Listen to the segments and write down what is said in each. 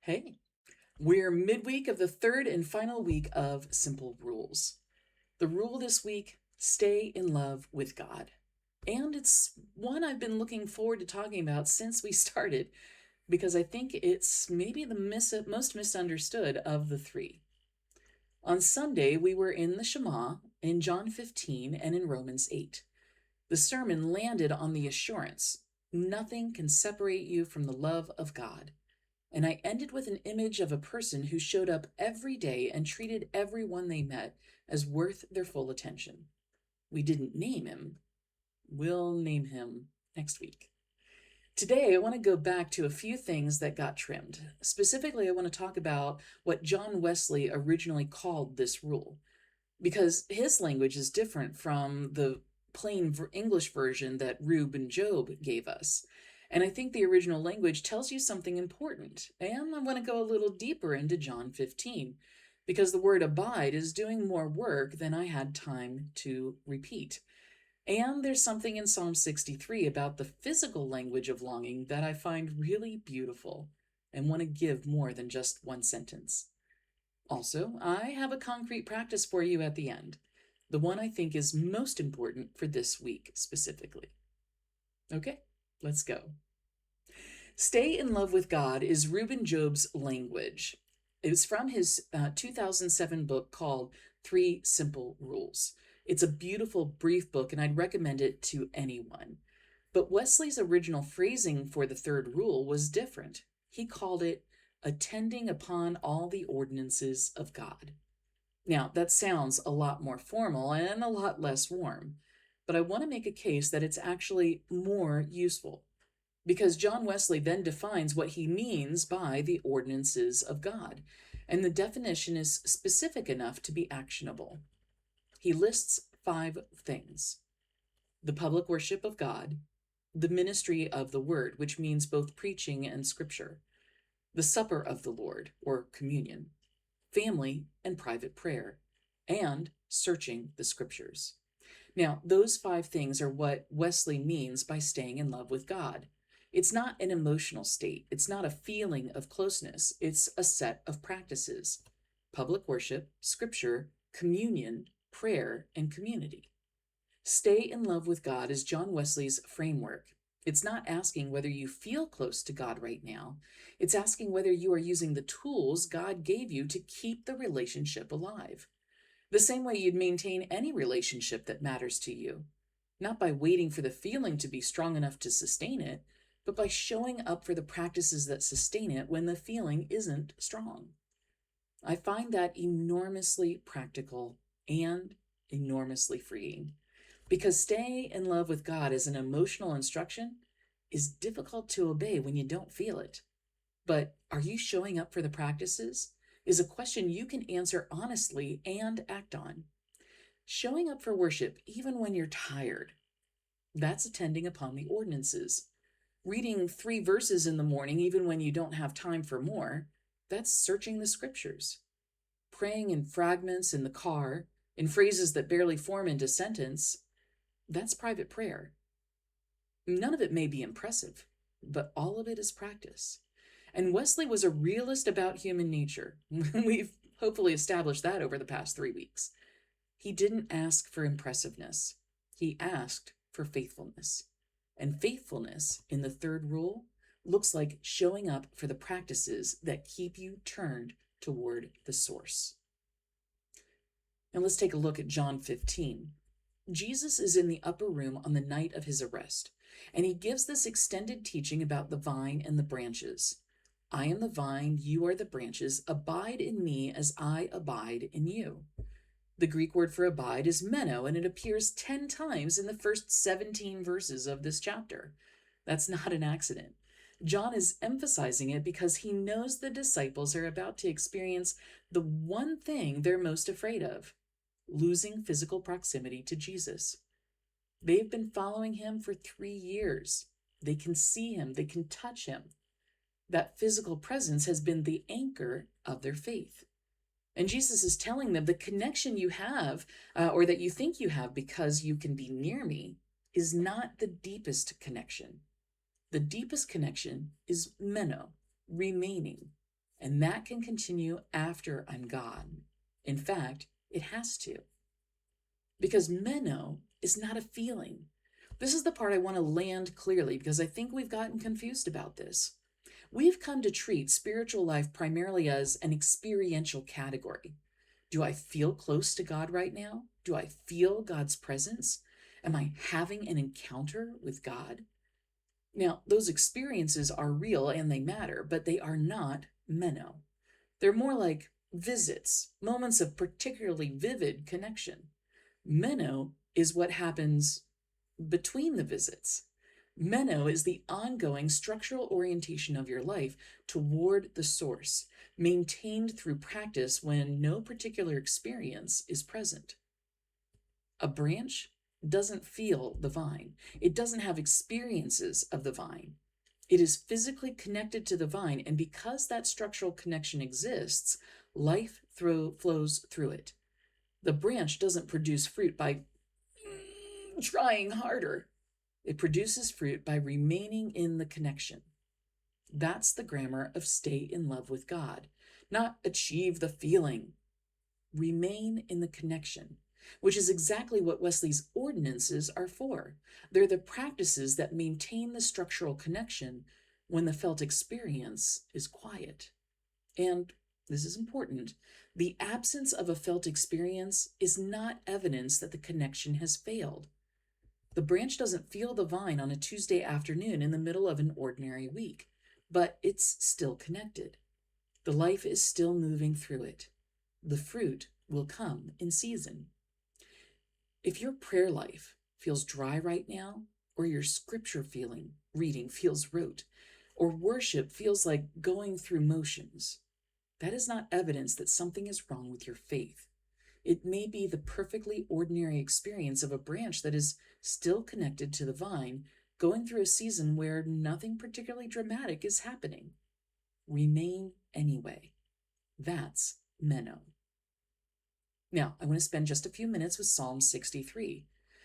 Hey, we're midweek of the third and final week of Simple Rules. The rule this week: stay in love with God. And it's one I've been looking forward to talking about since we started because I think it's maybe the most misunderstood of the three. On Sunday, we were in the Shema, in John 15, and in Romans 8. The sermon landed on the assurance nothing can separate you from the love of God. And I ended with an image of a person who showed up every day and treated everyone they met as worth their full attention. We didn't name him. We'll name him next week. Today, I want to go back to a few things that got trimmed. Specifically, I want to talk about what John Wesley originally called this rule, because his language is different from the plain English version that Rube and Job gave us. And I think the original language tells you something important. And I want to go a little deeper into John 15, because the word abide is doing more work than I had time to repeat. And there's something in Psalm 63 about the physical language of longing that I find really beautiful and want to give more than just one sentence. Also, I have a concrete practice for you at the end, the one I think is most important for this week specifically. Okay, let's go. Stay in love with God is Reuben Job's language. It was from his 2007 book called Three Simple Rules. It's a beautiful, brief book, and I'd recommend it to anyone. But Wesley's original phrasing for the third rule was different. He called it attending upon all the ordinances of God. Now, that sounds a lot more formal and a lot less warm, but I want to make a case that it's actually more useful, because John Wesley then defines what he means by the ordinances of God, and the definition is specific enough to be actionable. He lists 5 things: the public worship of God, the ministry of the word, which means both preaching and scripture, the supper of the Lord, or communion, family and private prayer, and searching the scriptures. Now, those 5 things are what Wesley means by staying in love with God. It's not an emotional state. It's not a feeling of closeness. It's a set of practices: public worship, scripture, communion, prayer, and community. Stay in love with God is John Wesley's framework. It's not asking whether you feel close to God right now. It's asking whether you are using the tools God gave you to keep the relationship alive. The same way you'd maintain any relationship that matters to you. Not by waiting for the feeling to be strong enough to sustain it, but by showing up for the practices that sustain it when the feeling isn't strong. I find that enormously practical and enormously freeing, because staying in love with God as an emotional instruction is difficult to obey when you don't feel it. But are you showing up for the practices? Is a question you can answer honestly and act on. Showing up for worship even when you're tired, that's attending upon the ordinances. Reading 3 verses in the morning even when you don't have time for more, that's searching the scriptures. Praying in fragments in the car, in phrases that barely form into sentence, that's private prayer. None of it may be impressive, but all of it is practice. And Wesley was a realist about human nature. We've hopefully established that over the past 3 weeks. He didn't ask for impressiveness. He asked for faithfulness. And faithfulness in the third rule looks like showing up for the practices that keep you turned toward the source. Now let's take a look at John 15. Jesus is in the upper room on the night of his arrest, and he gives this extended teaching about the vine and the branches. I am the vine, you are the branches. Abide in me as I abide in you. The Greek word for abide is meno, and it appears 10 times in the first 17 verses of this chapter. That's not an accident. John is emphasizing it because he knows the disciples are about to experience the one thing they're most afraid of: losing physical proximity to Jesus. They've been following him for 3 years. They can see him, they can touch him. That physical presence has been the anchor of their faith. And Jesus is telling them the connection you have, or that you think you have because you can be near me, is not the deepest connection. The deepest connection is meno, remaining. and that can continue after I'm gone. In fact, it has to. Because meno is not a feeling. This is the part I want to land clearly because I think we've gotten confused about this. We've come to treat spiritual life primarily as an experiential category. Do I feel close to God right now? Do I feel God's presence? Am I having an encounter with God? Now, those experiences are real and they matter, but they are not meno. They're more like visits, moments of particularly vivid connection. Meno is what happens between the visits. Meno is the ongoing structural orientation of your life toward the source, maintained through practice when no particular experience is present. A branch doesn't feel the vine, it doesn't have experiences of the vine. It is physically connected to the vine, and because that structural connection exists, life flows through it. The branch doesn't produce fruit by trying harder. It produces fruit by remaining in the connection. That's the grammar of stay in love with God, not achieve the feeling. Remain in the connection, which is exactly what Wesley's ordinances are for. They're the practices that maintain the structural connection when the felt experience is quiet. And this is important. The absence of a felt experience is not evidence that the connection has failed. The branch doesn't feel the vine on a Tuesday afternoon in the middle of an ordinary week, but it's still connected. The life is still moving through it. The fruit will come in season. If your prayer life feels dry right now, or your scripture reading feels rote, or worship feels like going through motions, that is not evidence that something is wrong with your faith. It may be the perfectly ordinary experience of a branch that is still connected to the vine, going through a season where nothing particularly dramatic is happening. Remain anyway. That's meno. Now, I want to spend just a few minutes with Psalm 63,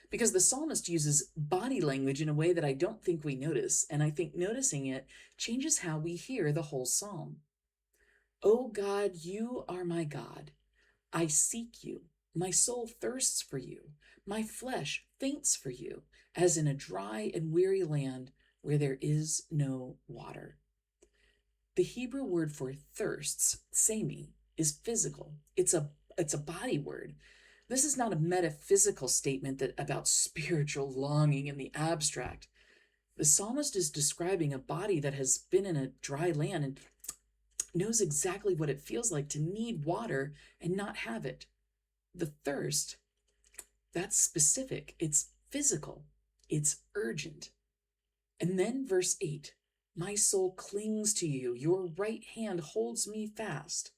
because the psalmist uses body language in a way that I don't think we notice, and I think noticing it changes how we hear the whole psalm. O God, you are my God. I seek you. My soul thirsts for you. My flesh faints for you, as in a dry and weary land where there is no water. The Hebrew word for thirsts, semi, is physical. It's a body word. This is not a metaphysical statement about spiritual longing in the abstract. The psalmist is describing a body that has been in a dry land and knows exactly what it feels like to need water and not have it. The thirst, that's specific. It's physical. It's urgent. And then verse 8, my soul clings to you. Your right hand holds me fast.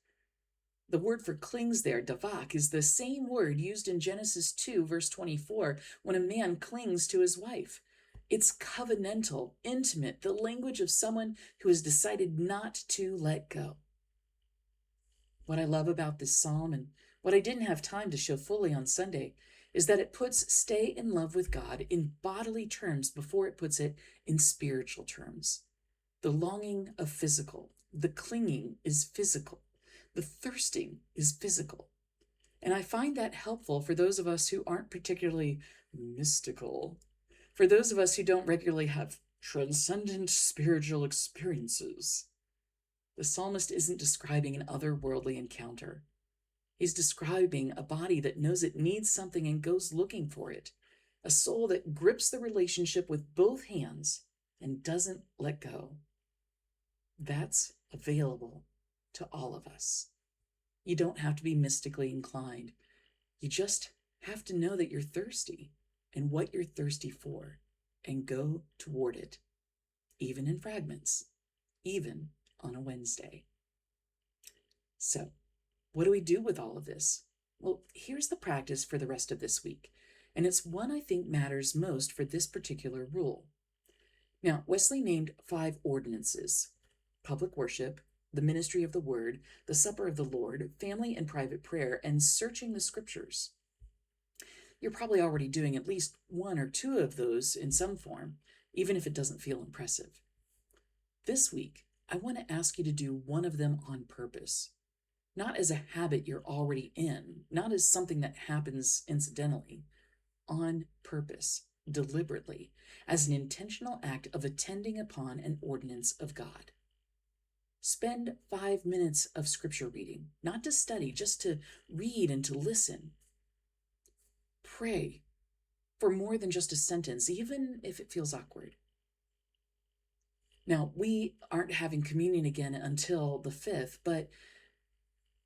The word for clings there, davak, is the same word used in Genesis 2, verse 24, when a man clings to his wife. It's covenantal, intimate, the language of someone who has decided not to let go. What I love about this psalm, and what I didn't have time to show fully on Sunday, is that it puts stay in love with God in bodily terms before it puts it in spiritual terms. The longing of physical, the clinging is physical, the thirsting is physical. And I find that helpful for those of us who aren't particularly mystical, for those of us who don't regularly have transcendent spiritual experiences. The psalmist isn't describing an otherworldly encounter. He's describing a body that knows it needs something and goes looking for it, a soul that grips the relationship with both hands and doesn't let go. That's available to all of us. You don't have to be mystically inclined. You just have to know that you're thirsty and what you're thirsty for and go toward it, even in fragments, even on a Wednesday. So, what do we do with all of this? Well, here's the practice for the rest of this week, and it's one I think matters most for this particular rule. Now, Wesley named 5 ordinances: public worship, the ministry of the word, the supper of the Lord, family and private prayer, and searching the scriptures. You're probably already doing at least 1 or 2 of those in some form, even if it doesn't feel impressive. This week, I want to ask you to do one of them on purpose, not as a habit you're already in, not as something that happens incidentally, on purpose, deliberately, as an intentional act of attending upon an ordinance of God. Spend 5 minutes of scripture reading, not to study, just to read and to listen. Pray for more than just a sentence, even if it feels awkward. Now, we aren't having communion again until the 5th, but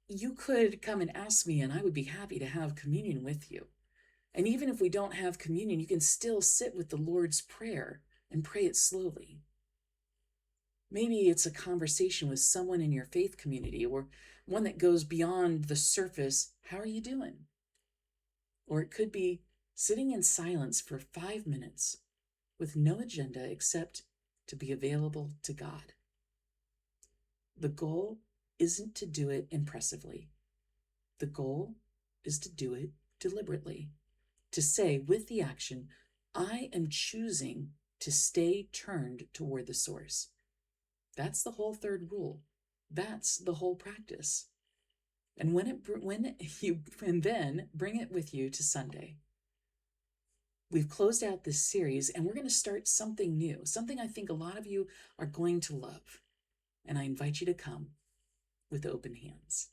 you could come and ask me, and I would be happy to have communion with you. And even if we don't have communion, you can still sit with the Lord's Prayer and pray it slowly. Maybe it's a conversation with someone in your faith community, or one that goes beyond the surface. How are you doing? Or it could be sitting in silence for 5 minutes with no agenda except to be available to God. The goal isn't to do it impressively. The goal is to do it deliberately, to say with the action, I am choosing to stay turned toward the source. That's the whole third rule. That's the whole practice. And then bring it with you to Sunday. We've closed out this series, and we're going to start something new, something I think a lot of you are going to love. And I invite you to come with open hands.